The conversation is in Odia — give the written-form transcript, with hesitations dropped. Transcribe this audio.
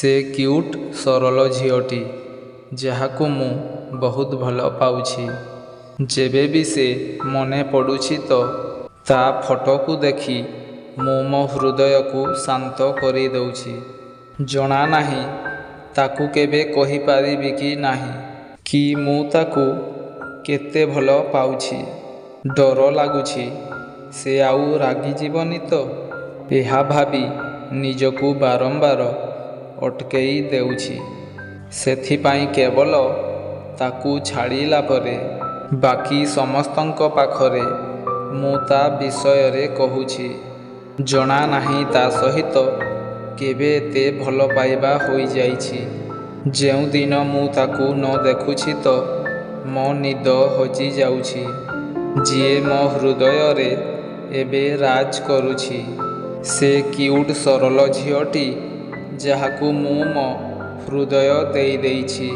ସେ କ୍ୟୁଟ୍ ସରଳ ଝିଅଟି ଯାହାକୁ ମୁଁ ବହୁତ ଭଲ ପାଉଛି। ଯେବେ ବି ସେ ମନେ ପଡ଼ୁଛି ତ ତା ଫଟୋକୁ ଦେଖି ମୁଁ ମୋ ହୃଦୟକୁ ଶାନ୍ତ କରିଦେଉଛି। ଜଣା ନାହିଁ ତାକୁ କେବେ କହିପାରିବି କି ନାହିଁ କି ମୁଁ ତାକୁ କେତେ ଭଲ ପାଉଛି। ଡର ଲାଗୁଛି ସେ ଆଉ ରାଗିଯିବନି ତ। ଏହା ଭାବି ନିଜକୁ ବାରମ୍ବାର ଅଟକେଇ ଦେଉଛି। ସେଥିପାଇଁ କେବଳ ତାକୁ ଛାଡ଼ିଲା ପରେ ବାକି ସମସ୍ତଙ୍କ ପାଖରେ ମୁଁ ତା ବିଷୟରେ କହୁଛି। ଜଣା ନାହିଁ ତା ସହିତ କେବେ ଏତେ ଭଲ ପାଇବା ହୋଇଯାଇଛି। ଯେଉଁଦିନ ମୁଁ ତାକୁ ନ ଦେଖୁଛି ତ ମୋ ନିଦ ହଜିଯାଉଛି। ଯିଏ ମୋ ହୃଦୟରେ ଏବେ ରାଜ କରୁଛି ସେ କ୍ୟୁଟ୍ ସରଳ ଝିଅଟି ଯାହାକୁ ମୁଁ ମୋ ହୃଦୟ ଦେଇଦେଇଛି।